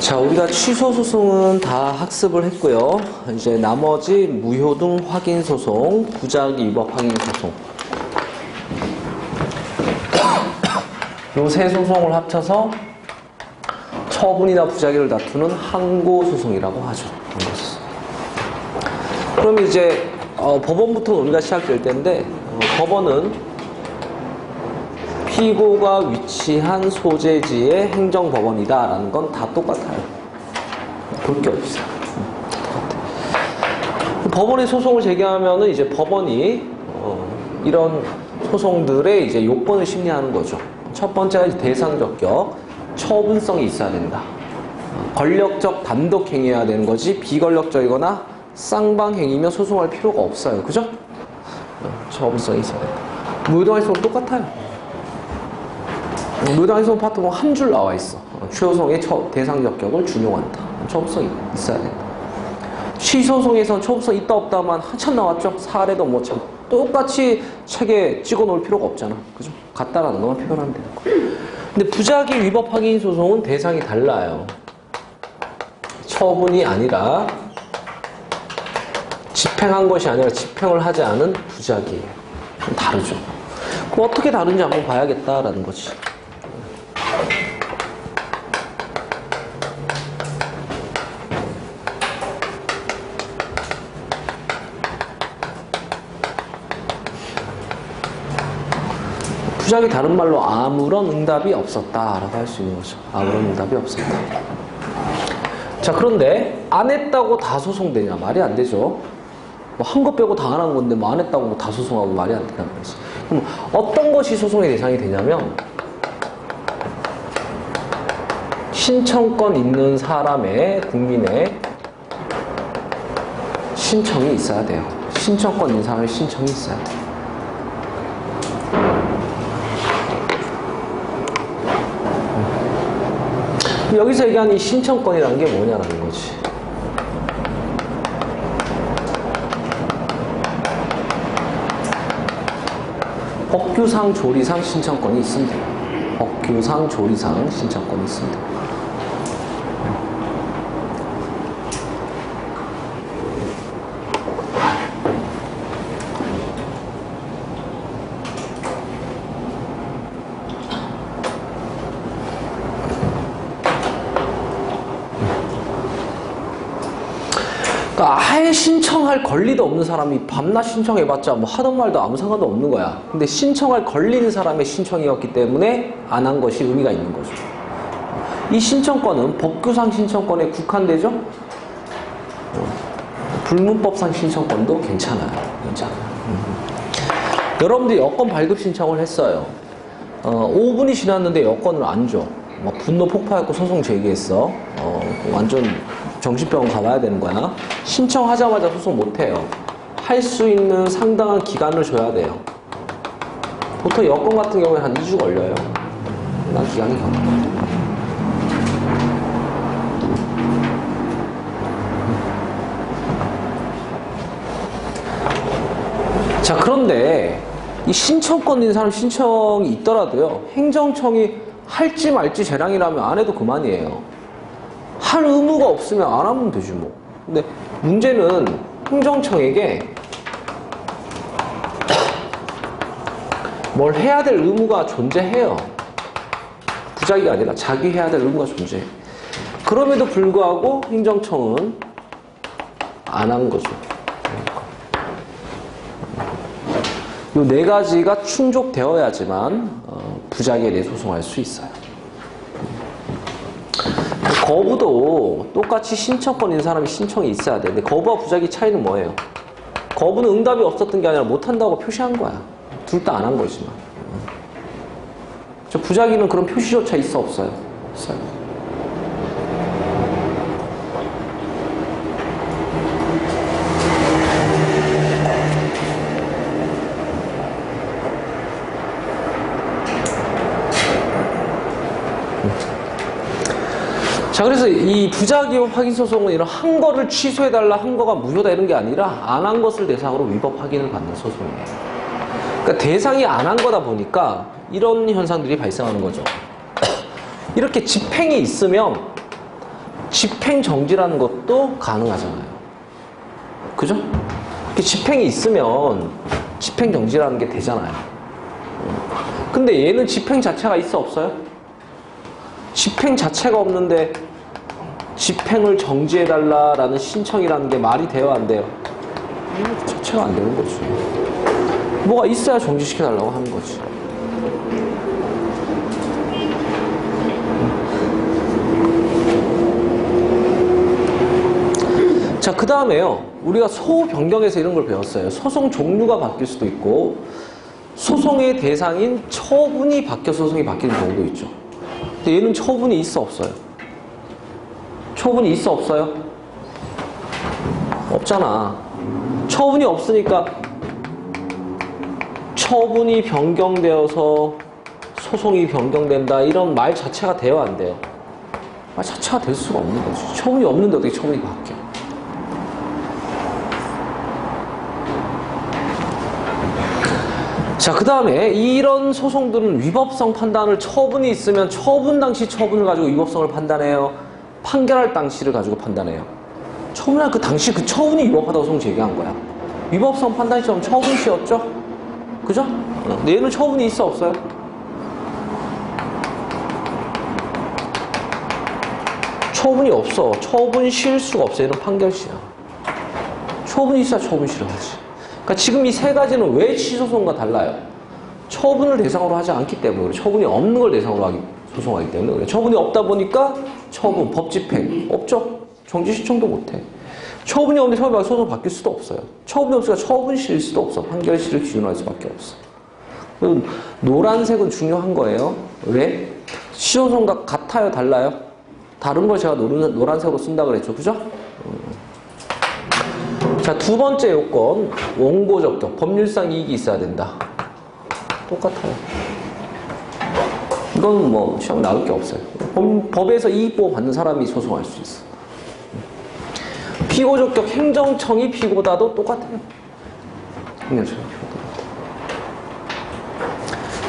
자, 우리가 취소 소송은 다 학습을 했고요. 이제 나머지 무효등 확인 소송, 부작위 위법 확인 소송. 요 세 소송을 합쳐서 처분이나 부작위를 다투는 항고 소송이라고 하죠. 그럼 이제 법원부터 논의가 시작될 텐데 법원은 피고가 위치한 소재지의 행정법원이다라는 건 다 똑같아요. 볼 게 없어요. 법원에 소송을 제기하면은 이제 법원이 이런 소송들의 이제 요건을 심리하는 거죠. 첫 번째가 대상적격, 처분성이 있어야 된다. 권력적 단독 행위여야 되는 거지 비권력적이거나 쌍방행위면 소송할 필요가 없어요. 그죠? 처분성이 있어야 된다. 무효등할 소송 똑같아요. 무효등할 소송 파트 보면 한 줄 나와 있어. 취소송의 대상적격을 준용한다. 처분성이 있어야 된다. 취소송에서는 처분성 있다 없다만 한참 나왔죠. 사례도 뭐 참 똑같이 책에 찍어 놓을 필요가 없잖아. 그죠? 같다라는 것만 표현하면 되는 거예요. 근데 부작위 위법 확인 소송은 대상이 달라요. 처분이 아니라 집행한 것이 아니라 집행을 하지 않은 부작위예요. 좀 다르죠. 그럼 어떻게 다른지 한번 봐야겠다라는 거지. 부작위 다른 말로 아무런 응답이 없었다라고 할 수 있는 거죠. 아무런 응답이 없었다. 자, 그런데 안 했다고 다 소송되냐? 말이 안 되죠. 뭐 한 것 빼고 다 안 한 건데 뭐 안 했다고 다 소송하고 말이 안 된다는 거지. 그럼 어떤 것이 소송의 대상이 되냐면 신청권 있는 사람의 국민의 신청이 있어야 돼요. 신청권 있는 사람의 신청이 있어야 돼요. 여기서 얘기하는 이 신청권이라는 게 뭐냐라는 거지. 법규상 조리상 신청권이 있습니다. 법규상 조리상 신청권이 있습니다. 아예 신청할 권리도 없는 사람이 밤낮 신청해봤자 뭐 하던 말도 아무 상관도 없는 거야. 근데 신청할 권리는 사람의 신청이었기 때문에 안 한 것이 의미가 있는 거죠. 이 신청권은 법규상 신청권에 국한되죠? 불문법상 신청권도 괜찮아요. 여러분들 여권 발급 신청을 했어요. 5분이 지났는데 여권을 안 줘. 막 분노 폭파했고 소송 제기했어. 완전 정신병원 가봐야 되는 거야. 신청하자마자 소송 못해요. 할 수 있는 상당한 기간을 줘야 돼요. 보통 여권 같은 경우에 한 2주 걸려요. 난 기간이 걸려. 자, 그런데 이 신청권 있는 사람 신청이 있더라도요. 행정청이 할지 말지 재량이라면 안 해도 그만이에요. 할 의무가 없으면 안 하면 되지 뭐. 근데 문제는 행정청에게 뭘 해야 될 의무가 존재해요. 부작위가 아니라 자기 해야 될 의무가 존재해. 그럼에도 불구하고 행정청은 안 한 거죠. 이 네 가지가 충족되어야지만 부작위에 대해 소송할 수 있어요. 거부도 똑같이 신청권 있는 사람이 신청이 있어야 돼. 근데 거부와 부작위 차이는 뭐예요? 거부는 응답이 없었던 게 아니라 못한다고 표시한 거야. 둘 다 안 한 거지만. 저 부작위는 그런 표시조차 있어 없어요? 없어요. 자, 그래서 이 부작위 확인 소송은 이런 한 거를 취소해달라, 한 거가 무효다 이런 게 아니라 안 한 것을 대상으로 위법 확인을 받는 소송이에요. 그러니까 대상이 안 한 거다 보니까 이런 현상들이 발생하는 거죠. 이렇게 집행이 있으면 집행정지라는 것도 가능하잖아요. 그죠? 집행이 있으면 집행정지라는 게 되잖아요. 근데 얘는 집행 자체가 있어 없어요? 집행 자체가 없는데 집행을 정지해달라라는 신청이라는 게 말이 돼요 안 돼요? 자체가 안 되는 거지. 뭐가 있어야 정지시켜달라고 하는 거지. 자, 그 다음에요. 우리가 소변경에서 이런 걸 배웠어요. 소송 종류가 바뀔 수도 있고 소송의 대상인 처분이 바뀌어 소송이 바뀌는 경우도 있죠. 근데 얘는 처분이 있어 없어요? 처분이 있어 없어요? 없잖아. 처분이 없으니까 처분이 변경되어서 소송이 변경된다 이런 말 자체가 돼요 안 돼요? 말 자체가 될 수가 없는 거지. 처분이 없는데 어떻게 처분이 바뀌어? 자, 그 다음에 이런 소송들은 위법성 판단을 처분이 있으면 처분 당시 처분을 가지고 위법성을 판단해요. 판결할 당시를 가지고 판단해요. 처분할 그 당시 그 처분이 위법하다고 소송 제기한 거야. 위법성 판단 시점 처분시였죠? 그죠? 근데 얘는 처분이 있어 없어요? 처분이 없어. 처분실 수가 없어. 얘는 판결시야. 처분이 있어야 처분실을 하지. 그러니까 지금 이 세 가지는 왜 취소소송과 달라요? 처분을 대상으로 하지 않기 때문에 그래. 처분이 없는 걸 대상으로 소송하기 때문에 그래. 처분이 없다 보니까 처분, 법집행 없죠? 정지 신청도 못해. 처분이 없는데 소송 바뀔 수도 없어요. 처분이 없으니까 처분실일 수도 없어. 판결실을 기준으로 할 수밖에 없어. 노란색은 중요한 거예요. 왜? 취소소송과 같아요? 달라요? 다른 걸 제가 노란색으로 쓴다 그랬죠. 그죠? 자, 두 번째 요건, 원고적격. 법률상 이익이 있어야 된다. 똑같아요. 이건 뭐 시험 나올 게 없어요. 법에서 이익보호 받는 사람이 소송할 수 있어. 피고적격 행정청이 피고다도 똑같아요. 행정청이 피고다.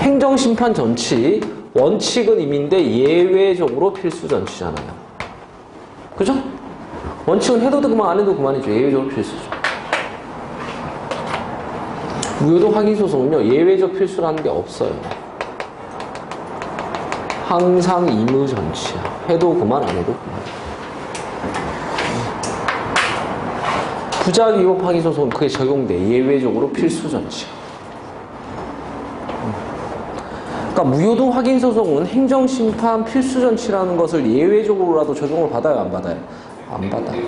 행정심판 전치, 원칙은 임인데 예외적으로 필수 전치잖아요. 그죠? 원칙은 해도 그만 안 해도 그만이죠. 예외적으로 필수죠. 무효동 확인소송은요. 예외적 필수라는 게 없어요. 항상 임의전치야. 해도 그만 안 해도 그만. 부작위법 확인소송은 그게 적용돼. 예외적으로 필수전치야. 그러니까 무효동 확인소송은 행정심판 필수전치라는 것을 예외적으로라도 적용을 받아요 안 받아요? 안 받아요.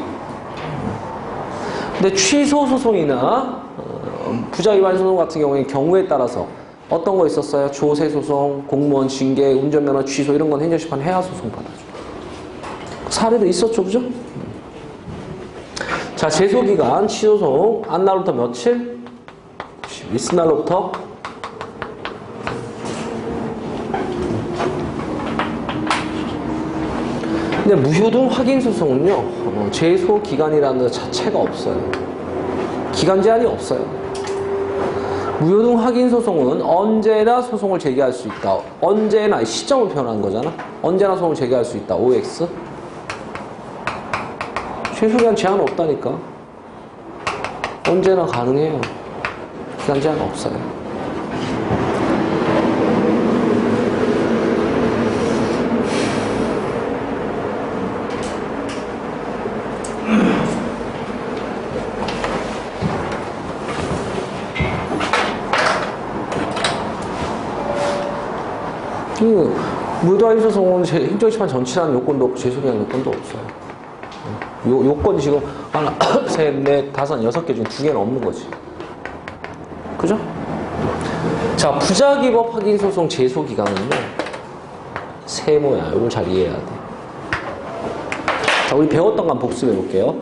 근데 취소소송이나 부작위반 소송 같은 경우에 따라서 어떤 거 있었어요? 조세소송, 공무원 징계, 운전면허 취소 이런 건 행정심판 해야소송 받아줘. 사례도 있었죠, 그죠? 자, 제소기간 취소소송 안 날로부터 며칠? 이튿날로부터 근데 무효동 확인소송은요, 제소기간이라는 것 자체가 없어요. 기간 제한이 없어요. 무효동 확인소송은 언제나 소송을 제기할 수 있다. 언제나 시점을 표현하는 거잖아. 언제나 소송을 제기할 수 있다. OX. 제소기간 제한 없다니까. 언제나 가능해요. 기간 제한 없어요. 무효동 확인소송은 행정심판 전치라는 요건도 없고 제소기간 요건도 없어요. 요건이 지금 하나, 셋, 넷, 다섯, 6개 중에 2개는 없는 거지. 그죠? 자, 부작위법 확인소송 제소기간은요, 세모야. 이걸 잘 이해해야 돼. 자, 우리 배웠던 거 한번 복습해 볼게요.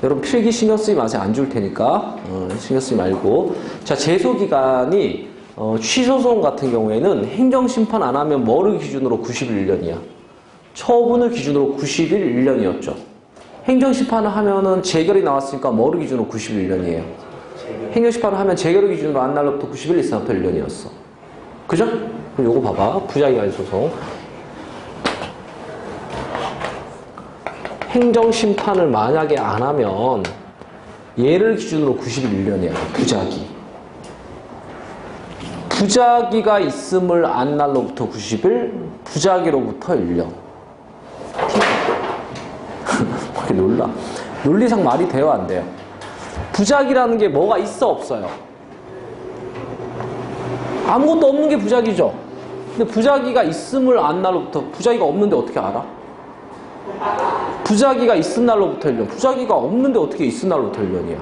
여러분 필기 신경 쓰지 마세요. 안 줄 테니까. 신경 쓰지 말고. 자, 제소기간이 취소소송 같은 경우에는 행정심판 안 하면 뭐를 기준으로 91년이야? 처분을 기준으로 91년이었죠. 행정심판을 하면은 재결이 나왔으니까 뭐를 기준으로 91년이에요? 행정심판을 하면 재결을 기준으로 안 날로부터 91일 이상부터 1년이었어. 그죠? 그럼 요거 봐봐. 부작위반 소송. 행정심판을 만약에 안 하면 얘를 기준으로 91년이야. 부작위. 부작위가 있음을 안 날로부터 90일, 부작위로부터 1년. 왜 놀라? 논리상 말이 돼요, 안 돼요? 부작위라는 게 뭐가 있어, 없어요? 아무것도 없는 게 부작위죠. 근데 부작위가 있음을 안 날로부터, 부작위가 없는데 어떻게 알아? 부작위가 있은 날로부터 1년. 부작위가 없는데 어떻게 있은 날로부터 1년이야?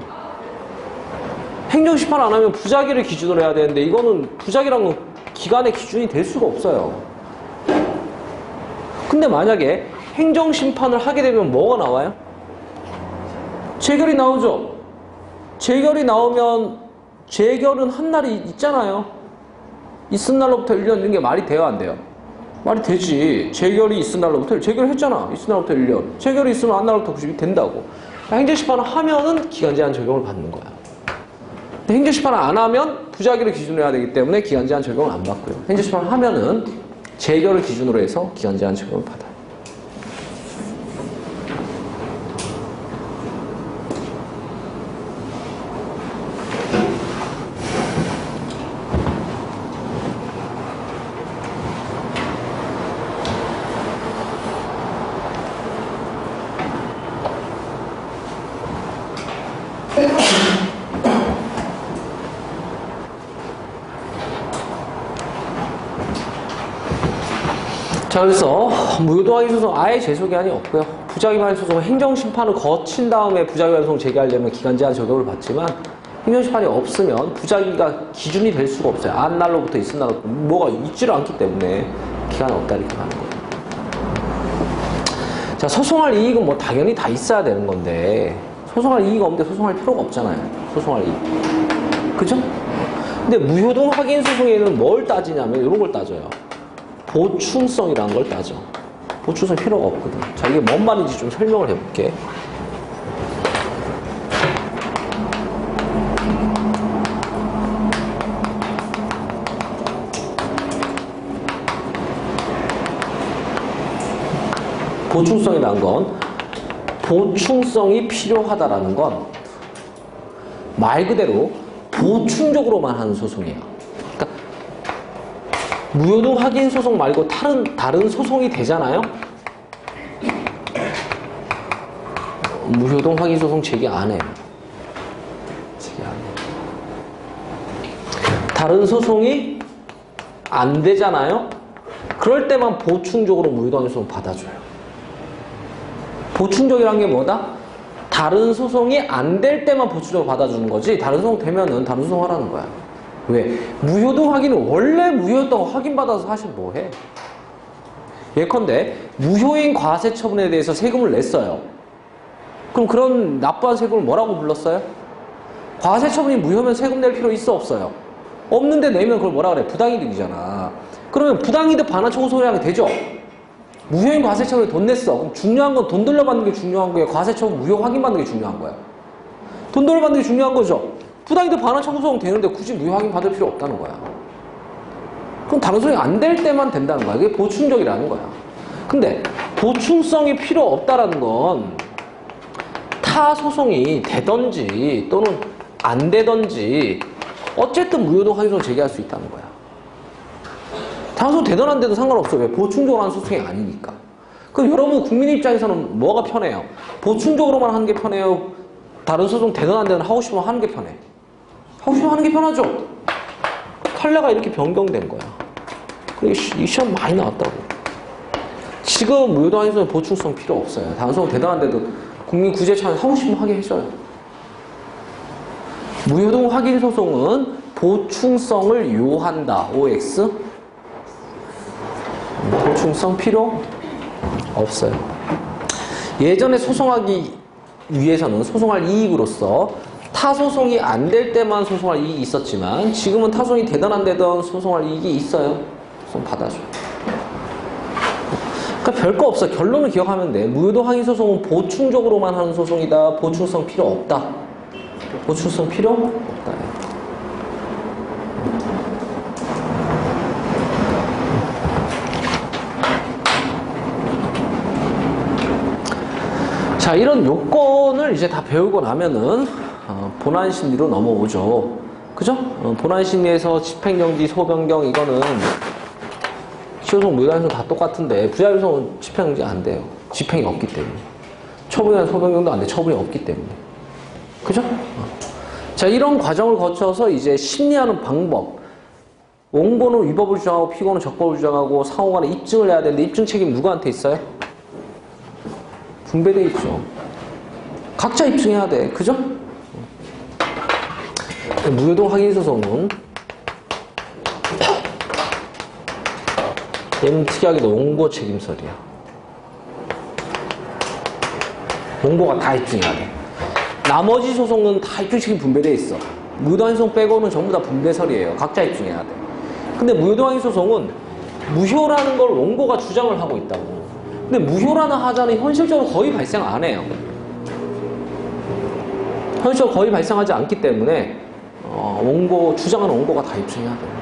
행정심판 안 하면 부작위를 기준으로 해야 되는데 이거는 부작위랑은 기간의 기준이 될 수가 없어요. 근데 만약에 행정심판을 하게 되면 뭐가 나와요? 재결이 나오죠. 재결이 나오면 재결은 한 날이 있잖아요. 있은 날로부터 1년 이런 게 말이 돼요, 안 돼요? 말이 되지. 재결이 있은 날로부터 재결했잖아. 있은 날로부터 1년. 재결이 있으면 안 날로부터 90이 된다고. 행정심판을 하면은 기간제한 적용을 받는 거야. 근데 행정심판을 안 하면 부작위를 기준으로 해야 되기 때문에 기간제한 적용을 안 받고요. 행정심판을 하면은 재결을 기준으로 해서 기간제한 적용을 받아요. 자, 그래서 무효동항의 소송 아예 재소기한이 없고요. 부작위만의 소송은 행정심판을 거친 다음에 부작위 소송 제기하려면 기간제한 적용을 받지만 행정심판이 없으면 부작위가 기준이 될 수가 없어요. 안 날로부터 있은 날로부터 뭐가 있지를 않기 때문에 기간이 없다니까 하는 거예요. 자, 소송할 이익은 뭐 당연히 다 있어야 되는 건데 소송할 이익이 없는데 소송할 필요가 없잖아요. 소송할 이익. 그죠? 근데 무효동 확인 소송에는 뭘 따지냐면 이런 걸 따져요. 보충성이라는 걸 따져. 보충성 필요가 없거든. 자, 이게 뭔 말인지 좀 설명을 해볼게. 보충성이라는 건 보충성이 필요하다라는 건 말 그대로 보충적으로만 하는 소송이에요. 그러니까 무효동 확인 소송 말고 다른 소송이 되잖아요? 무효동 확인 소송 제기 안 해요. 제기 안 해요. 다른 소송이 안 되잖아요? 그럴 때만 보충적으로 무효동 확인 소송 받아줘요. 보충적이라는 게 뭐다? 다른 소송이 안 될 때만 보충적으로 받아주는 거지 다른 소송 되면은 다른 소송 하라는 거야. 왜? 무효동 확인은 원래 무효였다고 확인받아서 사실 뭐해? 예컨대 무효인 과세처분에 대해서 세금을 냈어요. 그럼 그런 납부한 세금을 뭐라고 불렀어요? 과세처분이 무효면 세금 낼 필요 있어 없어요? 없는데 내면 그걸 뭐라 그래? 부당이득이잖아. 그러면 부당이득 반환 청구 소리하게 되죠? 무효인 과세처분에 돈 냈어. 그럼 중요한 건 돈 돌려받는 게 중요한 거예요? 과세처분 무효 확인받는 게 중요한 거야? 돈 돌려받는 게 중요한 거죠? 부당이득 반환 청구 소송 되는데 굳이 무효 확인 받을 필요 없다는 거야. 그럼 다른 소송이 안 될 때만 된다는 거야. 그게 보충적이라는 거야. 근데 보충성이 필요 없다라는 건 타 소송이 되든지 또는 안 되든지 어쨌든 무효동 확인 소송 제기할 수 있다는 거야. 다른 소송 되든 안 되든 상관없어. 왜? 보충적으로 하는 소송이 아니니까. 그럼 여러분 국민 입장에서는 뭐가 편해요? 보충적으로만 하는 게 편해요? 다른 소송 되든 안 되든 하고 싶으면 하는 게 편해? 하고 싶으면 하는 게 편하죠? 판례가 이렇게 변경된 거야. 그게 이 시험 많이 나왔다고. 지금 무효동 확인 소송 보충성 필요 없어요. 다른 소송 되든 안 되든 국민 구제 차원 하고 싶으면 하게 해줘요. 무효동 확인 소송은 보충성을 요한다. OX. 보충성 필요 없어요. 예전에 소송하기 위해서는 소송할 이익으로서 타소송이 안 될 때만 소송할 이익이 있었지만 지금은 타소송이 되든 안 되든 소송할 이익이 있어요. 소송 받아줘요. 그러니까 별거 없어. 결론을 기억하면 돼. 무효동 확인 소송은 보충적으로만 하는 소송이다. 보충성 필요 없다. 보충성 필요 없다. 자, 이런 요건을 이제 다 배우고 나면은 본안 심리로 넘어오죠. 그죠? 본안 심리에서 집행정지, 소변경 이거는 시효소송, 무효소송 다 똑같은데 부자율소송은 집행정지 안 돼요. 집행이 없기 때문에. 처분이나 소변경도 안 돼. 처분이 없기 때문에. 그죠? 자, 이런 과정을 거쳐서 이제 심리하는 방법. 원고는 위법을 주장하고 피고는 적법을 주장하고 상호간에 입증을 해야 되는데 입증 책임 누구한테 있어요? 분배돼 있죠. 각자 입증해야 돼. 그죠? 무효동 확인소송은 얘는 특이하게도 원고 책임설이야. 원고가 다 입증해야 돼. 나머지 소송은 다 입증 책임 분배돼 있어. 무효동 확인소송 빼고는 전부 다 분배설이에요. 각자 입증해야 돼. 근데 무효동 확인소송은 무효라는 걸 원고가 주장을 하고 있다고. 근데 무효라는 하자는 현실적으로 거의 발생 안 해요. 현실적으로 거의 발생하지 않기 때문에 원고, 주장하는 원고가 다 입증해야 돼요.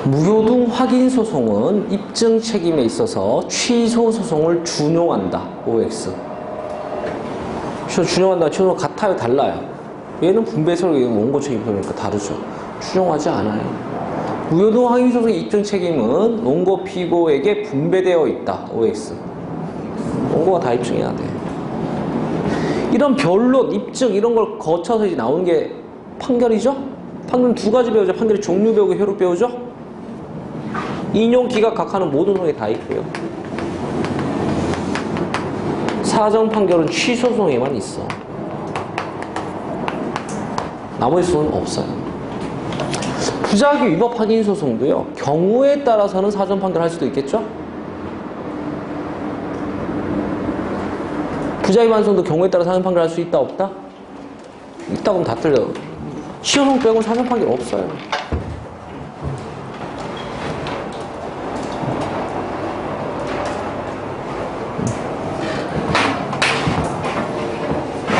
무효등 확인소송은 입증 책임에 있어서 취소소송을 준용한다. OX. 준용한다. 취소는 같아요? 달라요? 얘는 분배설, 얘는 원고 책임설이니까 다르죠. 준용하지 않아요. 무효등 확인소송의 입증 책임은 원고 피고에게 분배되어 있다. OX. 원고가 다 입증해야 돼. 이런 변론, 입증 이런 걸 거쳐서 이제 나오는 게 판결이죠? 판결은 두 가지 배우죠. 판결의 종류 배우고 효력 배우죠? 인용, 기각, 각하는 모든 소송에 다 있고요. 사정 판결은 취소소송에만 있어. 나머지 소송은 없어요. 부작위 위법 확인 소송도요. 경우에 따라서는 사전 판결할 수도 있겠죠? 부작위 반송도 경우에 따라 사전 판결할 수 있다 없다? 있다 그러면 다 틀려. 취소소송 빼고는 사전 판결 없어요.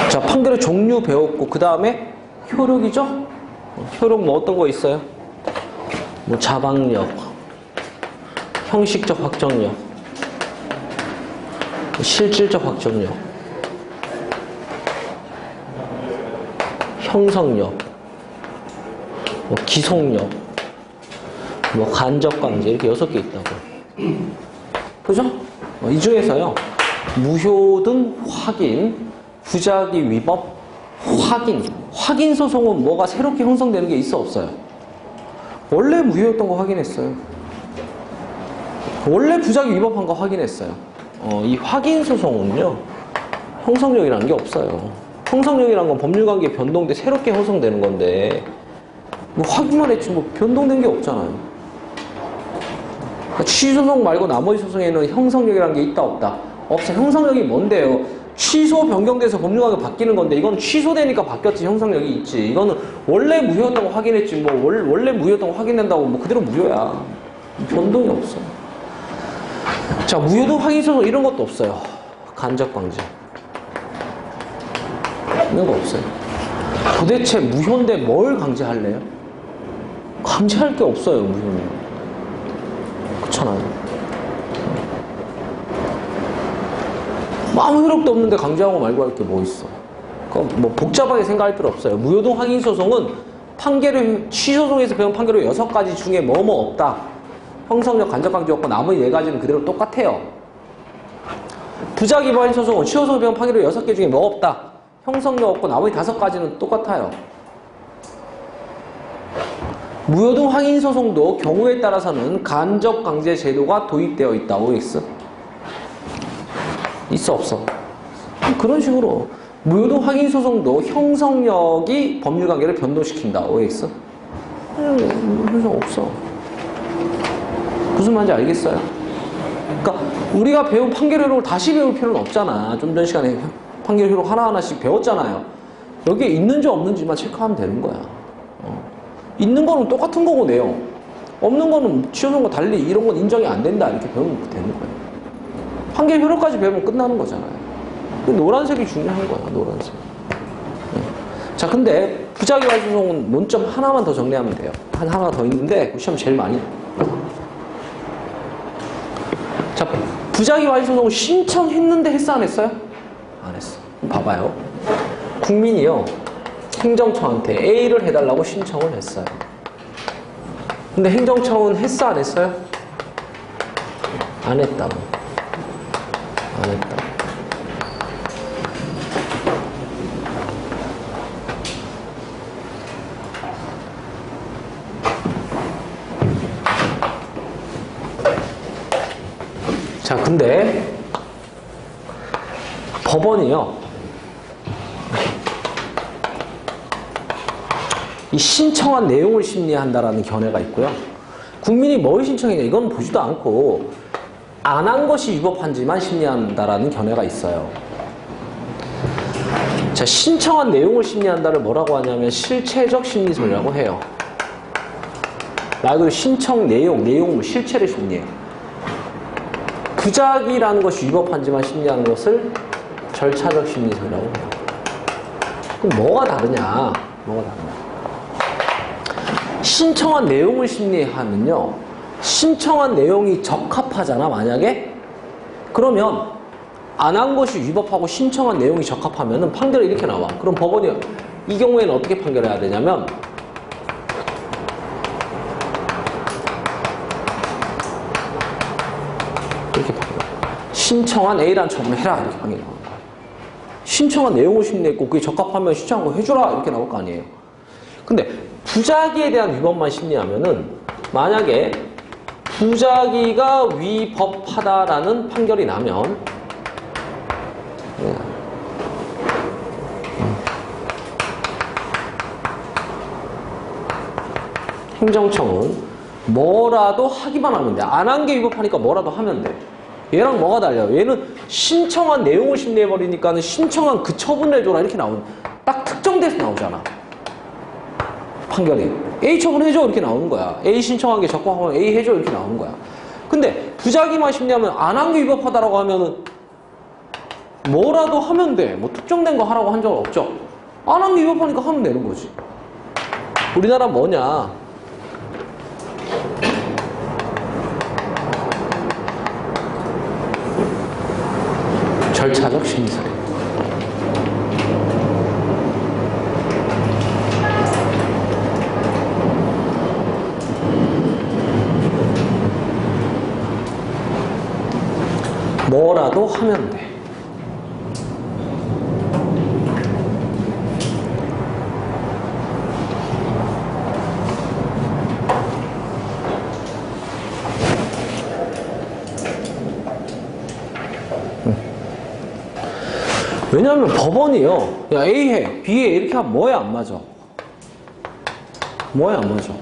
자, 판결의 종류 배웠고 그 다음에 효력이죠? 효력 뭐 어떤 거 있어요? 뭐 자방력, 형식적 확정력, 실질적 확정력, 형성력, 뭐 기속력, 뭐 간접강제 이렇게 6개 있다고. 그죠? 이 중에서요. 무효등 확인, 부작위 위법 확인. 확인 소송은 뭐가 새롭게 형성되는 게 있어 없어요? 원래 무효였던 거 확인했어요. 원래 부작위 위법한 거 확인했어요. 이 확인 소송은요. 형성력이라는 게 없어요. 형성력이라는 건 법률관계 변동돼 새롭게 형성되는 건데 뭐 확인만 했지 뭐 변동된 게 없잖아요. 그러니까 취소소송 말고 나머지 소송에는 형성력이라는 게 있다 없다? 없어. 형성력이 뭔데요? 취소 변경돼서 법률관계가 바뀌는 건데 이건 취소되니까 바뀌었지 형성력이 있지. 이거는 원래 무효였던 거 확인했지 뭐 원래 무효였던 거 확인된다고 뭐 그대로 무효야. 변동이 없어. 자, 무효등 확인소송 이런 것도 없어요. 간접강제 이런 거 없어요. 도대체 무효인데 뭘 강제할래요? 강제할 게 없어요. 무효는. 그렇잖아요. 아무 효력도 없는데 강제하고 말고 할 게 뭐 있어. 뭐 복잡하게 생각할 필요 없어요. 무효등 확인소송은 판결을 취소소송에서 배운 판결을 6가지 중에 뭐뭐 없다. 형성력, 간접강제 없고 나머지 4가지는 그대로 똑같아요. 부작위 확인 소송은 취소소송에 배운 판결을 6개 중에 뭐 없다. 형성력 없고 나머지 5가지는 똑같아요. 무효등 확인 소송도 경우에 따라서는 간접강제 제도가 도입되어 있다. OX. 있어 없어? 그런 식으로 무효도 확인 소송도 형성력이 법률관계를 변동시킨다. OX? 소송 없어. 무슨 말인지 알겠어요? 그러니까 우리가 배운 판결 효력을 다시 배울 필요는 없잖아. 좀 전 시간에 판결 효력 하나하나씩 배웠잖아요. 여기에 있는지 없는지만 체크하면 되는 거야. 있는 거는 똑같은 거고 내용. 없는 거는 취소선과 달리 이런 건 인정이 안 된다. 이렇게 배우면 되는 거예요. 판결 효력까지 배우면 끝나는 거잖아요. 노란색이 중요한 거야. 노란색. 자, 근데 부작위 과실 소송은 논점 하나만 더 정리하면 돼요. 하나 더 있는데 시험 제일 많이. 자, 부작위 과실 소송을 신청했는데 했어 안 했어요? 안 했어. 봐봐요. 국민이요 행정처한테 A를 해달라고 신청을 했어요. 근데 행정처는 했어 안 했어요? 안 했다. 안 했다. 자, 근데 법원이요 이 신청한 내용을 심리한다라는 견해가 있고요. 국민이 뭘 신청했냐 이건 보지도 않고 안 한 것이 위법한지만 심리한다라는 견해가 있어요. 자, 신청한 내용을 심리한다를 뭐라고 하냐면 실체적 심리소리라고 해요. 말 그대로 신청 내용물, 실체를 심리해. 부작위라는 것이 위법한지만 심리하는 것을 절차적 심리소리라고 해요. 그럼 뭐가 다르냐? 뭐가 다르냐? 신청한 내용을 심리하면요. 신청한 내용이 적합하잖아, 만약에? 그러면 안 한 것이 위법하고 신청한 내용이 적합하면은 판결이 이렇게 나와. 그럼 법원이 이 경우에는 어떻게 판결해야 되냐면 이렇게 판결해. 신청한 A라는 처분을 해라. 이렇게 판결이 나오는 거야. 신청한 내용을 심리했고 그게 적합하면 신청한 거 해주라. 이렇게 나올 거 아니에요. 근데 부작위에 대한 위법만 심리하면은 만약에 부작위가 위법하다라는 판결이 나면 행정청은 뭐라도 하기만 하면 돼. 안 한 게 위법하니까 뭐라도 하면 돼. 얘랑 뭐가 달라요? 얘는 신청한 내용을 심리해버리니까는 신청한 그 처분을 해줘라 이렇게 나오는 딱 특정돼서 나오잖아. 판결이 A 처분해줘 이렇게 나오는 거야. A 신청한 게 적법하면 A 해줘 이렇게 나오는 거야. 근데 부작위만 심리하면 안 한 게 위법하다라고 하면은 뭐라도 하면 돼. 뭐 특정된 거 하라고 한 적 없죠. 안 한 게 위법하니까 하면 되는 거지. 우리나라 뭐냐? 절차적 심리소리. 뭐라도 하면 돼. 왜냐하면 법원이요. 야, A 해, B 해 이렇게 하면 뭐에 안 맞아? 뭐에 안 맞아?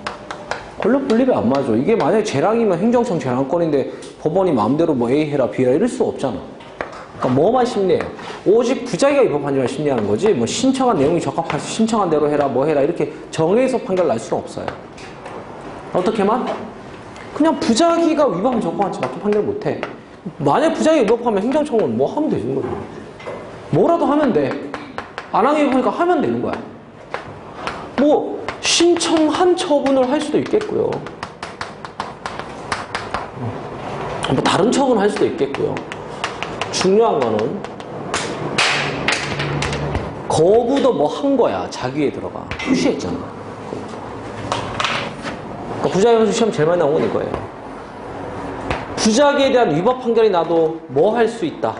권력 분립에 안 맞아. 이게 만약에 재량이면 행정청 재량권인데 법원이 마음대로 뭐 A 해라 B 해라 이럴 수 없잖아. 그러니까 뭐만 심리해요? 오직 부작위가 위법한지만 심리하는 거지 뭐 신청한 내용이 적합해서 신청한 대로 해라 뭐 해라 이렇게 정해서 판결 날 수는 없어요. 어떻게만? 그냥 부작위가 위법하면 적법한지 맞게 판결 못해. 만약 부작위가 위법하면 행정청은 뭐 하면 되는 거죠. 뭐라도 하면 돼. 안 하게 보니까 하면 되는 거야. 뭐 신청한 처분을 할 수도 있겠고요. 뭐 다른 처분을 할 수도 있겠고요. 중요한 거는 거부도 뭐 한 거야. 자기에 들어가. 표시했잖아. 그러니까 부작위 시험 제일 많이 나온 건 이거예요. 부작위에 대한 위법 판결이 나도 뭐 할 수 있다.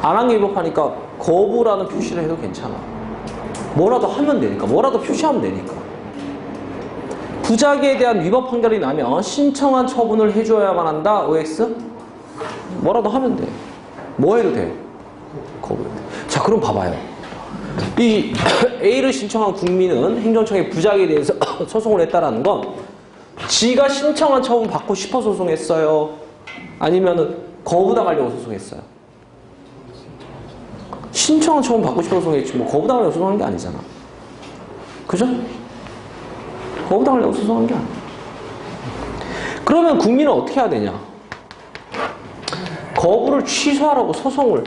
안 한 게 위법하니까 거부라는 표시를 해도 괜찮아. 뭐라도 하면 되니까. 뭐라도 표시하면 되니까. 부작위에 대한 위법 판결이 나면 신청한 처분을 해줘야만 한다. OX? 뭐라도 하면 돼. 뭐 해도 돼요? 거부해도 돼. 자, 그럼 봐봐요. 이 A를 신청한 국민은 행정청의 부작에 대해서 소송을 했다라는 건 지가 신청한 처분 받고 싶어 소송했어요? 아니면은 거부당하려고 소송했어요? 신청한 처분 받고 싶어 소송했지 뭐 거부당하려고 소송한 게 아니잖아. 그죠? 거부당하려고 소송한 게 아니야. 그러면 국민은 어떻게 해야 되냐? 거부를 취소하라고 소송을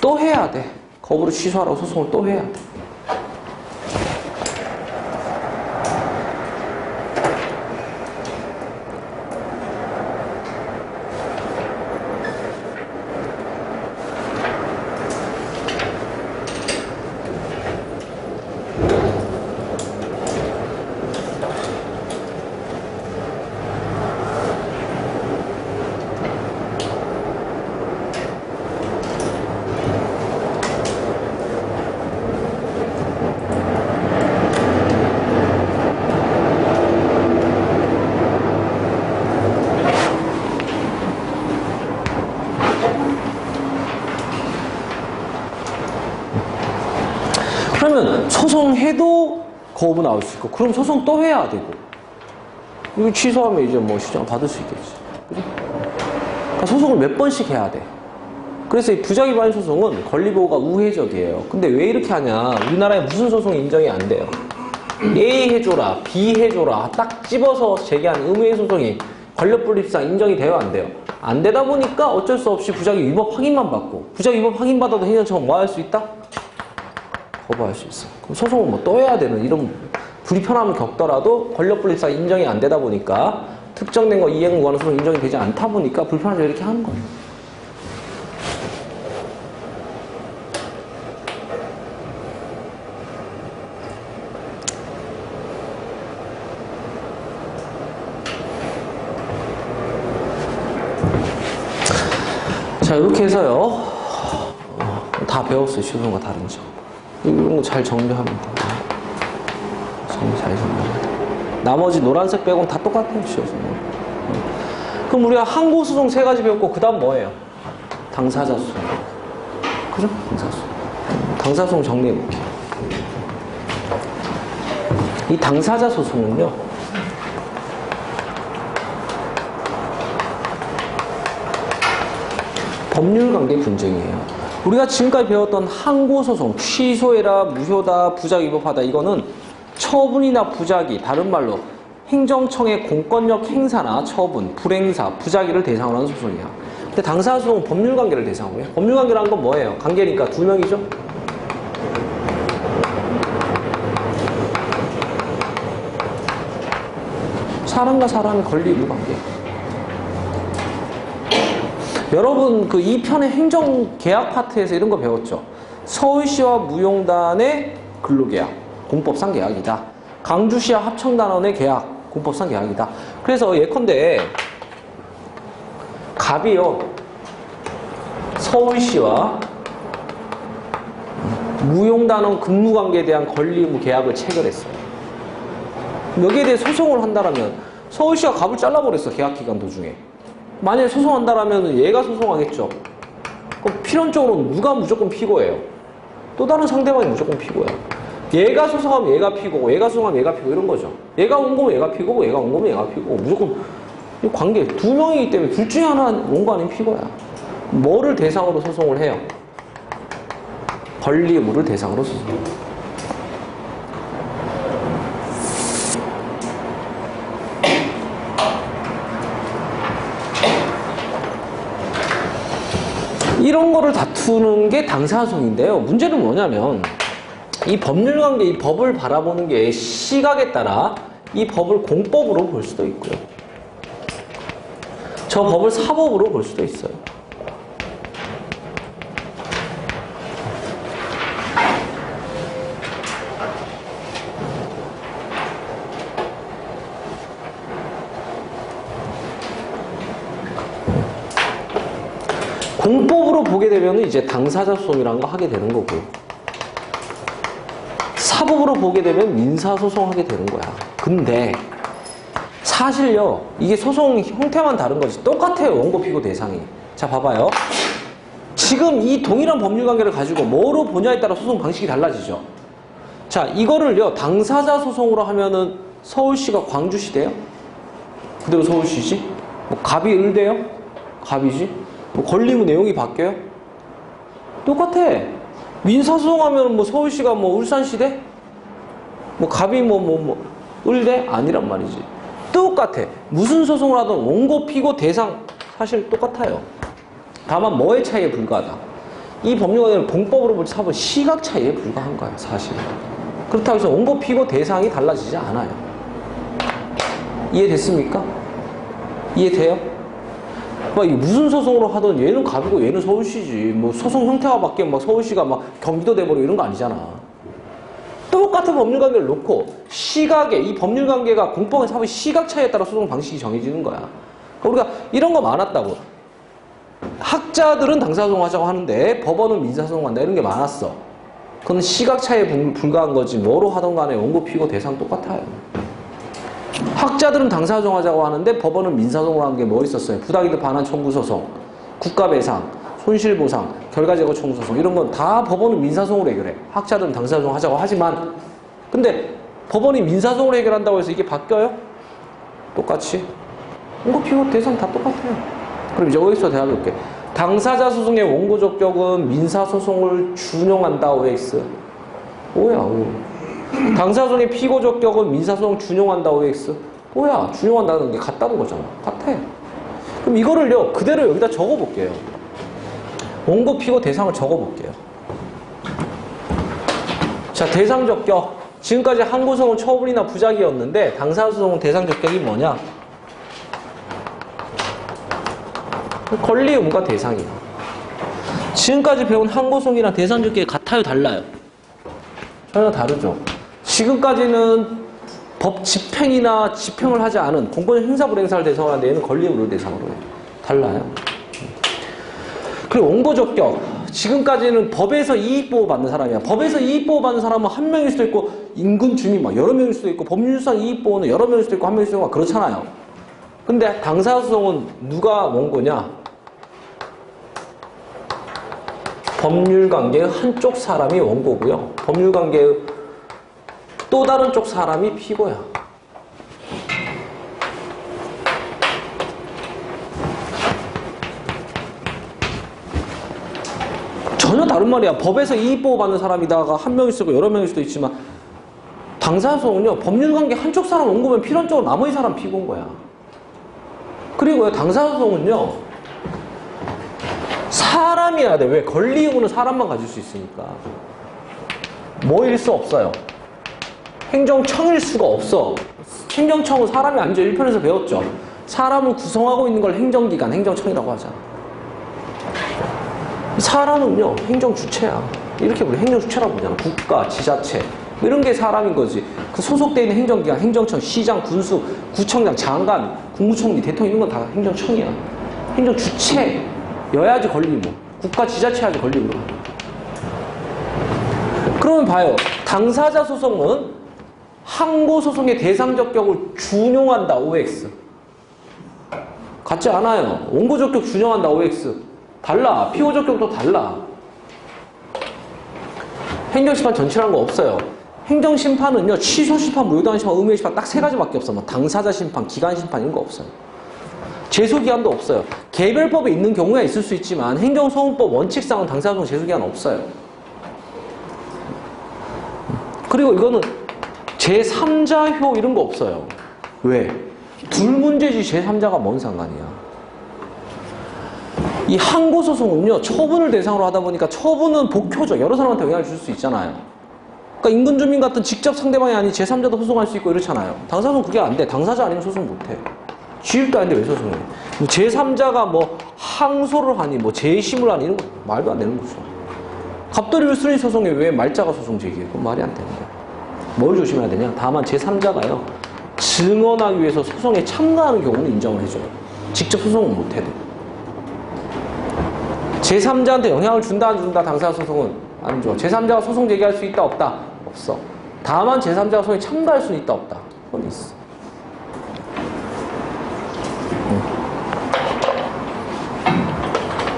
또 해야 돼. 거부를 취소하라고 소송을 또 해야 돼. 그러면 소송해도 거부 나올 수 있고, 그럼 소송 또 해야 되고, 이거 취소하면 이제 뭐 시정 받을 수 있겠지. 그지? 그러니까 소송을 몇 번씩 해야 돼. 그래서 이 부작 위반 소송은 권리보호가 우회적이에요. 근데 왜 이렇게 하냐? 우리나라에 무슨 소송이 인정이 안 돼요? A 해줘라, B 해줘라, 딱 집어서 제기한 의무의 소송이 권력분립상 인정이 돼요, 안 돼요? 안 되다 보니까 어쩔 수 없이 부작 위법 확인만 받고, 부작 위법 확인받아도 행정청은 뭐 할 수 있다? 거부할 수 있어. 그럼 소송을 뭐 또 해야 되는 이런 불편함을 겪더라도 권력분립상 인정이 안 되다 보니까 특정된 거 이행 구하는 소송 인정이 되지 않다 보니까 불편하죠. 이렇게 하는 거예요. 자, 이렇게 해서요. 다 배웠어요. 시소송과 다른 점. 이런 거 잘 정리하면 돼. 잘 정리하면 돼. 나머지 노란색 빼고는 다 똑같아요. 시소송. 그럼 우리가 항고소송 3가지 배웠고 그 다음 뭐예요? 당사자 소송. 그죠? 당사소송. 당사소송 정리해볼게요. 이 당사자 소송은요, 법률관계 분쟁이에요. 우리가 지금까지 배웠던 항고소송, 취소해라, 무효다, 부작 위법하다, 이거는 처분이나 부작위, 다른 말로 행정청의 공권력 행사나 처분, 불행사, 부작위를 대상으로 하는 소송이야. 근데 당사소송은 법률관계를 대상으로 해요. 법률관계라는 건 뭐예요? 관계니까 2명이죠? 사람과 사람의 권리 관계. 여러분 그 2편의 행정계약 파트에서 이런 거 배웠죠? 서울시와 무용단의 근로계약, 공법상 계약이다. 강주시와 합청단원의 계약, 공법상 계약이다. 그래서 예컨대 갑이요, 서울시와 무용단원 근무관계에 대한 권리 의무 계약을 체결했어요. 여기에 대해 소송을 한다면 서울시가 갑을 잘라버렸어. 계약기간 도중에. 만약에 소송한다면 얘가 소송하겠죠. 그럼 필연적으로 누가 무조건 피고예요? 또 다른 상대방이 무조건 피고야. 얘가 소송하면 얘가 피고고, 얘가 소송하면 얘가 피고, 이런 거죠. 얘가 온 거면 얘가 피고고, 얘가 온 거면 얘가 피고고, 무조건 이 관계 2명이기 때문에 둘 중에 하나 온 거 아니면 피고야. 뭐를 대상으로 소송을 해요? 권리 의무를 대상으로 소송해요. 이런 거를 다투는 게 당사소송인데요. 문제는 뭐냐면 이 법률관계, 이 법을 바라보는 게 시각에 따라 이 법을 공법으로 볼 수도 있고요. 저 법을 사법으로 볼 수도 있어요. 공법으로 보게 되면 이제 당사자 소송이라는 거 하게 되는 거고요. 사법으로 보게 되면 민사소송 하게 되는 거야. 근데 사실요, 이게 소송 형태만 다른 거지 똑같아요. 원고 피고 대상이. 자, 봐봐요. 지금 이 동일한 법률 관계를 가지고 뭐로 보냐에 따라 소송 방식이 달라지죠. 자, 이거를요, 당사자 소송으로 하면은 서울시가 광주시 돼요? 그대로 서울시지? 뭐 갑이 을돼요? 갑이지? 뭐 걸리면 내용이 바뀌어요? 똑같아. 민사소송하면 뭐 서울시가 뭐 울산시 돼? 뭐 갑이 을돼? 아니란 말이지. 똑같아. 무슨 소송을 하든 원고, 피고, 대상 사실 똑같아요. 다만 뭐의 차이에 불과하다. 이 법률관계는 공법으로 볼 때 사실 시각 차이에 불과한 거야, 사실. 그렇다고 해서 원고, 피고, 대상이 달라지지 않아요. 이해됐습니까? 이해돼요? 막 무슨 소송으로 하든 얘는 갑이고 얘는 서울시지. 뭐 소송 형태가 바뀌면 막 서울시가 막 경기도 돼버리고 이런 거 아니잖아. 똑같은 법률관계를 놓고 시각에 이 법률관계가 공법의 사실 시각 차이에 따라 소송 방식이 정해지는 거야. 우리가 이런 거 많았다고. 학자들은 당사소송 하자고 하는데 법원은 민사소송 한다 이런 게 많았어. 그건 시각 차이에 불과한 거지 뭐로 하던 간에 원고, 피고, 대상 똑같아요. 학자들은 당사소송 하자고 하는데 법원은 민사소송을 한 게 뭐 있었어요? 부당이득 반환 청구소송, 국가배상, 손실보상, 결과제거 청구소송 이런 건 다 법원은 민사소송으로 해결해. 학자들은 당사소송 하자고 하지만 근데 법원이 민사소송으로 해결한다고 해서 이게 바뀌어요? 똑같이. 원고, 피고, 대상 다 똑같아요. 그럼 이제 OX와 대화해볼게. 당사자 소송의 원고 적격은 민사소송을 준용한다. OX. 뭐야? 오. 당사소송의 피고 적격은 민사소송 준용한다. OX. 뭐야? 준용한다는 게 같다는 거잖아. 같아. 그럼 이거를요 그대로 여기다 적어볼게요. 원고, 피고, 대상을 적어볼게요. 자, 대상 적격. 지금까지 항고소송은 처분이나 부작위였는데 당사소송은 대상 적격이 뭐냐? 권리 의무가 대상이야. 지금까지 배운 항고소송이랑 대상 적격이 같아요, 달라요? 전혀 다르죠. 지금까지는 법 집행이나 집행을 하지 않은 공권력 행사불행사를 대상으로 하는데 얘는 권리 의무를 대상으로 해. 달라요. 그리고 원고 적격. 지금까지는 법에서 이익보호 받는 사람이야. 법에서 이익보호 받는 사람은 한 명일 수도 있고 인근 주민 막 여러 명일 수도 있고 법률상 이익보호는 여러 명일 수도 있고 한 명일 수도 있고 그렇잖아요. 근데 당사소송은 누가 원고냐? 법률관계의 한쪽 사람이 원고고요. 법률관계의 또 다른 쪽 사람이 피고야. 전혀 다른 말이야. 법에서 이익보호 받는 사람이다가 한 명일 수도 있고 여러 명일 수도 있지만 당사소송은요. 법률관계 한쪽 사람 원고면 필연적으로 나머지 사람 피고인 거야. 그리고요. 당사소송은요. 사람이어야 돼. 왜? 권리 의무는 사람만 가질 수 있으니까. 뭐일 수 없어요. 행정청일 수가 없어. 행정청은 사람이 아니죠. 1편에서 배웠죠. 사람을 구성하고 있는 걸 행정기관, 행정청이라고 하잖아. 사람은요. 행정주체야. 이렇게 우리 행정주체라고 부르잖아. 국가, 지자체 이런 게 사람인 거지. 그 소속되어 있는 행정기관, 행정청, 시장, 군수, 구청장, 장관, 국무총리, 대통령 이런 건 다 행정청이야. 행정주체여야지 권리의무. 국가, 지자체 해야지 권리의무로. 그러면 봐요. 당사자 소송은 항고소송의 대상 적격을 준용한다. OX. 같지 않아요. 원고 적격 준용한다. OX. 달라. 피고 적격도 달라. 행정심판 전치라는 거 없어요. 행정심판은요. 취소심판, 무효당심판, 의무심판 딱 세 가지밖에 없어. 뭐 당사자 심판, 기간심판 이런 거 없어요. 제소기한도 없어요. 개별법에 있는 경우가 있을 수 있지만 행정소송법 원칙상은 당사자소송 제소기한 없어요. 그리고 이거는 제3자효 이런 거 없어요. 왜? 둘 문제지 제3자가 뭔 상관이야. 이 항고소송은요. 처분을 대상으로 하다 보니까 처분은 복효죠. 여러 사람한테 영향을 줄 수 있잖아요. 그러니까 인근주민 같은 직접 상대방이 아닌 제3자도 소송할 수 있고 이렇잖아요. 당사자는 그게 안 돼. 당사자 아니면 소송 못해. 지읒도 아닌데 왜 소송해? 뭐 제3자가 뭐 항소를 하니 뭐 재심을 하니 이런 거 말도 안 되는 거죠. 갑돌이를 수리 소송에 왜 말자가 소송 제기해? 그건 말이 안 되는 거야. 뭘 조심해야 되냐? 다만 제3자가요. 증언하기 위해서 소송에 참가하는 경우는 인정을 해줘요. 직접 소송은 못해도. 제3자한테 영향을 준다 안 준다 당사자 소송은 안 줘. 제3자가 소송 제기할 수 있다 없다? 없어. 다만 제3자가 소송에 참가할 수는 있다 없다? 그건 있어.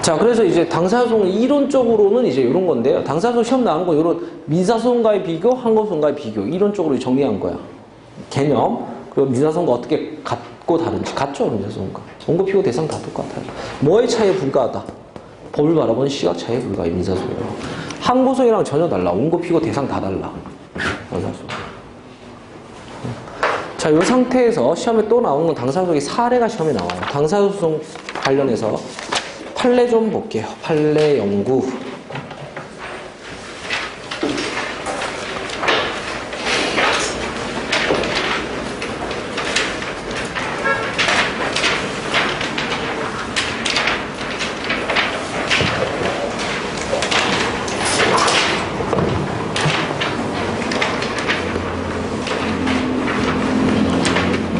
자, 그래서 이제 당사소송 이론적으로는 이제 이런 건데요. 당사소송 시험 나오는 거 이런 민사소송과의 비교, 항고소송과의 비교 이론적으로 정리한 거야. 개념. 그리고 민사소송과 어떻게 같고 다른지. 같죠, 민사소송과. 원고 피고 대상 다 똑같아요. 뭐의 차이에 불과하다? 법을 바라보는 시각 차이에 불과해, 민사소송이랑. 항고소송이랑 전혀 달라. 원고 피고 대상 다 달라. 당사소송. 자, 이 상태에서 시험에 또 나오는 건 당사소송의 사례가 시험에 나와요. 당사소송 관련해서 판례 좀 볼게요. 판례 연구.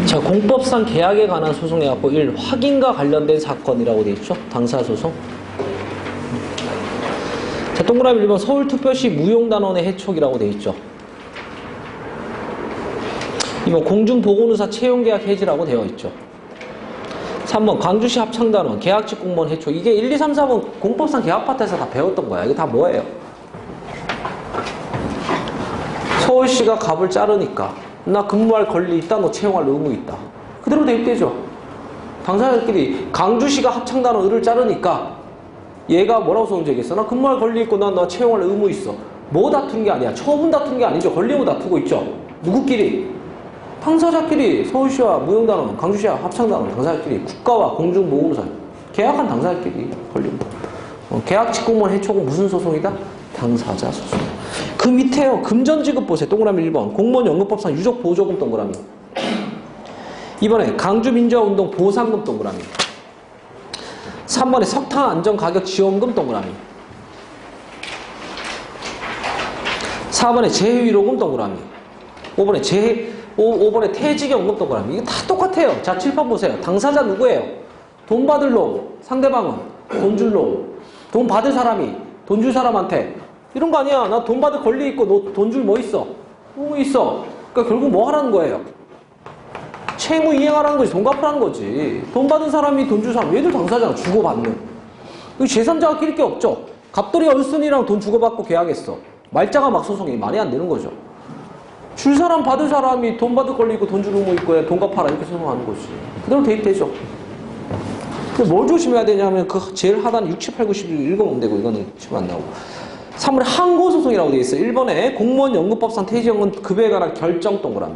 자, 공법상 계약에 관한 소송에 갖고 1. 확인과 관련된 사건이라고 되어 있죠. 당사소송. 자, 동그라미 1번 서울특별시 무용단원의 해촉이라고 되어 있죠. 2번 공중보건의사 채용계약 해지라고 되어 있죠. 3번 광주시 합창단원 계약직 공무원 해촉. 이게 1, 2, 3, 4번 공법상 계약 파트에서 다 배웠던 거야. 이게 다 뭐예요? 서울시가 갑을 자르니까 나 근무할 권리 있다, 너 채용할 의무 있다. 그대로 대입되죠. 당사자들끼리 강주시가 합창단원 을을 자르니까 얘가 뭐라고 소송제기했어? 나 근무할 권리 있고 나 채용할 의무 있어. 뭐 다투는 게 아니야. 처분 다투는 게 아니죠. 권리 의무 다투고 있죠. 누구끼리? 당사자끼리. 서울시와 무용단원, 강주시와 합창단원 당사자끼리. 국가와 공중보건의사 계약한 당사자끼리 권리 의무. 계약직 공무원 해촉은 무슨 소송이다? 당사자 소송. 그 밑에요. 금전지급 보세요. 동그라미 1번. 공무원연금법상 유족보조금 동그라미. 이번에 강주민주화운동 보상금 동그라미. 3번에 석탄안전가격지원금 동그라미. 4번에 재해위로금 동그라미. 5번에 퇴직연금 동그라미. 이게 다 똑같아요. 자, 7번 보세요. 당사자 누구예요? 돈 받을 놈. 상대방은 돈 줄 놈. 돈 받을 사람이 돈 줄 사람한테 이런 거 아니야. 나 돈 받을 권리 있고 너 돈 줄 뭐 있어? 의무 있어. 그러니까 결국 뭐 하라는 거예요? 채무 이행하라는 거지. 돈 갚으라는 거지. 돈 받은 사람이 돈 줄 사람. 얘들 당사자가 주고받는. 이 제3자가 끼릴 게 없죠. 갑돌이 얼순이랑 돈 주고받고 계약했어. 말자가 막 소송이 말이 안 되는 거죠. 줄 사람 받을 사람이 돈 받을 권리 있고 돈 줄 의무 있고 돈 갚아라 이렇게 소송하는 거지. 그대로 대입되죠. 근데 뭘 조심해야 되냐면 그 제일 하단 6, 7, 8, 9, 11 읽어보면 되고 이거는 지금 안 나오고. 3번에 항고소송이라고 되어 있어요. 1번에 공무원연금법상 퇴직연금 급여에 관한 결정 동그라미.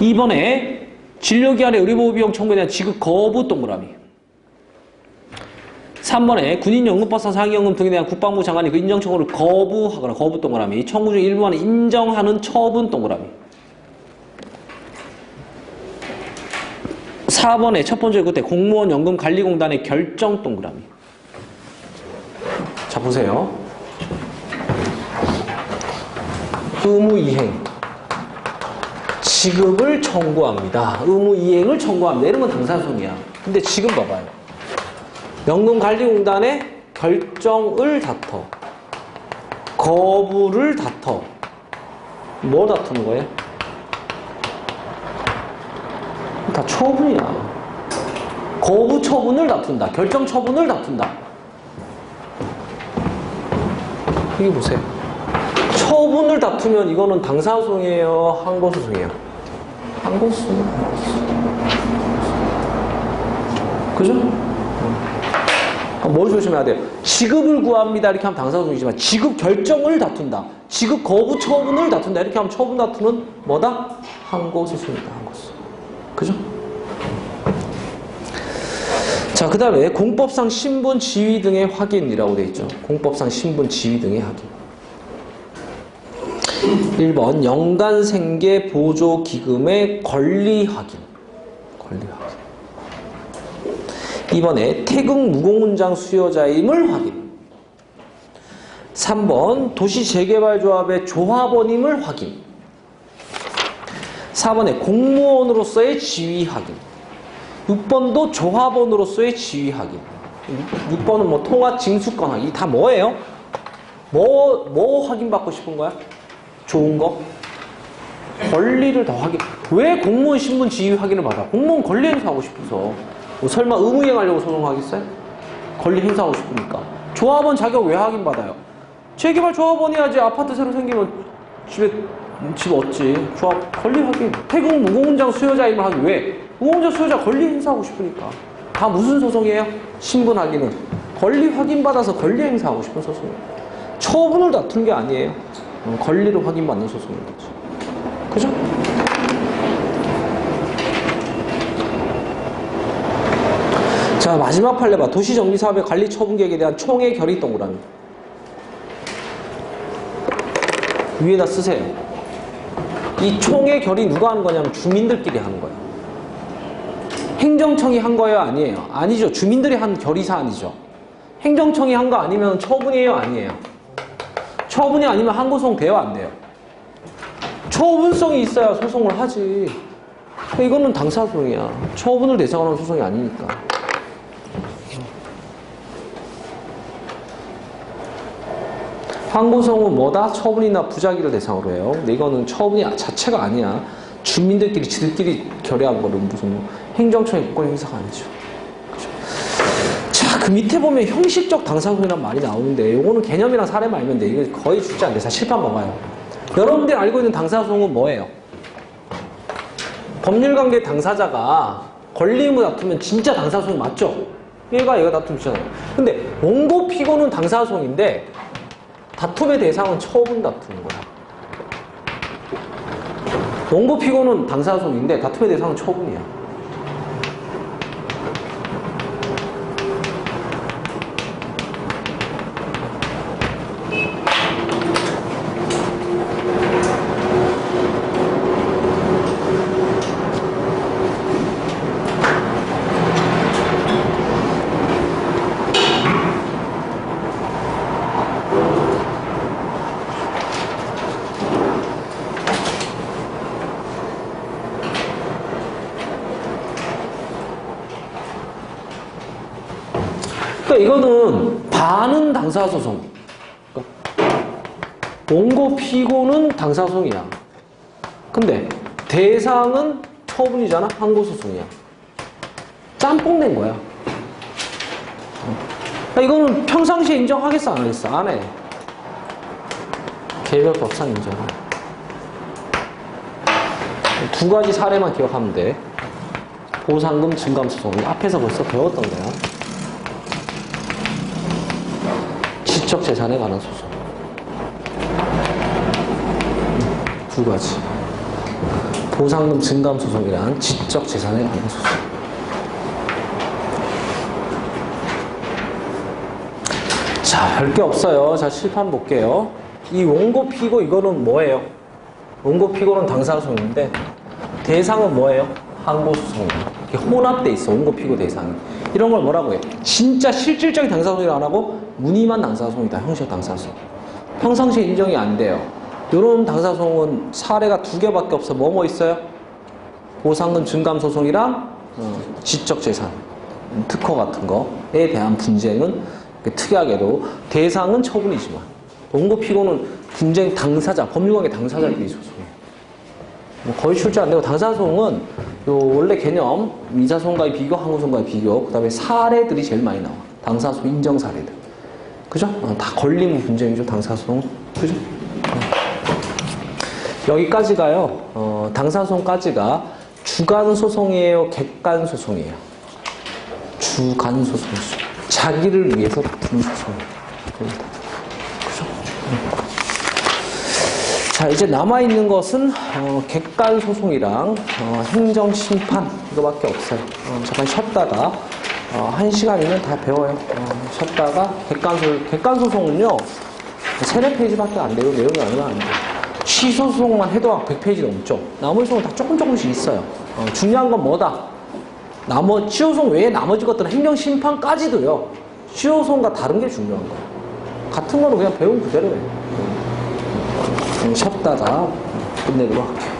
2번에 진료기한의 의료보호비용 청구에 대한 지급 거부 동그라미. 3번에 군인연금법상 상위연금 등에 대한 국방부 장관이 그 인정 청구를 거부하거나 거부 동그라미. 청구 중 일부만을 인정하는 처분 동그라미. 4번에 첫 번째 그때 공무원연금관리공단의 결정 동그라미. 자, 보세요. 의무이행. 지급을 청구합니다. 의무이행을 청구합니다. 이런 건 당사소송이야. 근데 지금 봐봐요. 연금관리공단의 결정을 다퉈. 거부를 다퉈. 뭐 다투는 거예요? 다 처분이야. 거부 처분을 다툰다. 결정 처분을 다툰다. 여기 보세요. 처분을 다투면 이거는 당사소송이에요? 항고소송이에요? 항고소송. 그죠? 뭘 조심해야 돼요? 지급을 구합니다. 이렇게 하면 당사소송이지만 지급 결정을 다툰다. 지급 거부 처분을 다툰다. 이렇게 하면 처분 다투는 뭐다? 항고소송이다. 항고소송. 그죠? 자, 그 다음에 공법상 신분 지위 등의 확인이라고 되어 있죠. 공법상 신분 지위 등의 확인. 1번 연간생계보조기금의 권리 확인. 권리 확인. 2번에 태극 무공훈장 수여자임을 확인. 3번 도시재개발조합의 조합원임을 확인. 4번에 공무원으로서의 지위 확인. 6번도 조합원으로서의 지위 확인. 6번은 뭐 통화 징수권 확인. 다 뭐예요? 뭐 확인받고 싶은 거야? 좋은 거? 권리를 더 확인. 왜 공무원 신분 지위 확인을 받아? 공무원 권리 행사하고 싶어서. 뭐 설마 의무이행하려고 소송하겠어요? 권리 행사하고 싶으니까. 조합원 자격 왜 확인받아요? 재개발 조합원 해야지. 아파트 새로 생기면 집 얻지. 조합 권리 확인. 태국 무공장 수요자임을 하기 왜? 무공장 수요자 권리 행사하고 싶으니까. 다 무슨 소송이에요? 신분 확인은. 권리 확인받아서 권리 행사하고 싶은 소송이에요. 처분을 다투는 게 아니에요. 권리를 확인받는 소송인 거죠. 그죠? 자, 마지막 판례 봐. 도시정비사업의 관리 처분 계획에 대한 총회 결의 동그라미. 위에다 쓰세요. 이 총회 결의 누가 하는 거냐면 주민들끼리 하는 거예요. 행정청이 한 거예요? 아니에요? 아니죠. 주민들이 한 결의 사안이죠. 행정청이 한 거 아니면 처분이에요? 아니에요? 처분이 아니면 항고소송 돼요? 안 돼요? 처분성이 있어야 소송을 하지. 이거는 당사소송이야. 처분을 대상으로 하는 소송이 아니니까. 항고소송은 뭐다? 처분이나 부작위를 대상으로 해요. 근데 이거는 처분이 자체가 아니야. 주민들끼리 지들끼리 결의한 거를 무슨 행정청의 법권 행사가 아니죠. 그죠? 자, 그 밑에 보면 형식적 당사소송이란 말이 나오는데 이거는 개념이랑 사례만 알면 돼. 이거 거의 죽지 않게 칠판 먹어요. 여러분들이 알고 있는 당사소송은 뭐예요? 법률관계 당사자가 권리 의무 다투면 진짜 당사소송 맞죠? 얘가 다투잖아요. 근데 원고 피고는 당사소송인데 다툼의 대상은 처분 다투는 거야. 원고 피고는 당사소송인데 다툼의 대상은 처분이야. 이거는 반은 당사소송. 원고 피고는 당사소송이야. 근데 대상은 처분이잖아. 항고소송이야. 짬뽕 낸 거야. 이거는 평상시에 인정하겠어? 안 하겠어? 안 해. 개별법상 인정해. 두 가지 사례만 기억하면 돼. 보상금 증감소송. 앞에서 벌써 배웠던 거야. 지적재산에 관한 소송. 두 가지. 보상금 증감소송이란 지적재산에 관한 소송. 자, 별게 없어요. 자, 칠판 볼게요. 이 원고 피고 이거는 뭐예요? 원고 피고는 당사소송인데 대상은 뭐예요? 항고소송이에요. 이게 혼합돼 있어. 원고 피고 대상이. 이런 걸 뭐라고 해? 진짜 실질적인 당사소송을 안 하고 무늬만 당사소송이다. 형식 당사소송. 평상시에 인정이 안 돼요. 이런 당사소송은 사례가 두 개밖에 없어. 뭐 있어요? 보상금 증감소송이랑 지적재산, 특허 같은 거에 대한 분쟁은 특이하게도 대상은 처분이지만 원고 피고는 분쟁 당사자, 법률관계 당사자끼리 소송이에요. 뭐 거의 출제 안 되고 당사소송은 요 원래 개념 민사소송과의 비교, 항고소송과의 비교, 그 다음에 사례들이 제일 많이 나와. 당사소송 인정 사례들. 그죠? 다 걸리는 분쟁이죠. 당사소송. 그죠? 여기까지가요. 당사소송까지가 주간소송이에요? 객관소송이에요? 주간소송이죠. 자기를 위해서 다투는 소송이에요. 그죠? 자, 이제 남아있는 것은 객관소송이랑 행정심판 이거밖에 없어요. 잠깐 쉬었다가 1시간이면 다 배워요. 쉬었다가 객관소송은요 3, 4페이지밖에 안 돼요. 내용이 얼마 안 돼요. 취소소송만 해도 100페이지 넘죠. 나머지 소송은 다 조금씩 있어요. 중요한 건 뭐다? 취소소송 외에 나머지 것들은 행정심판까지도요. 취소소송과 다른 게 중요한 거예요. 같은 거는 그냥 배운 그대로 해요. 쉬었다가 끝내도록 할게요.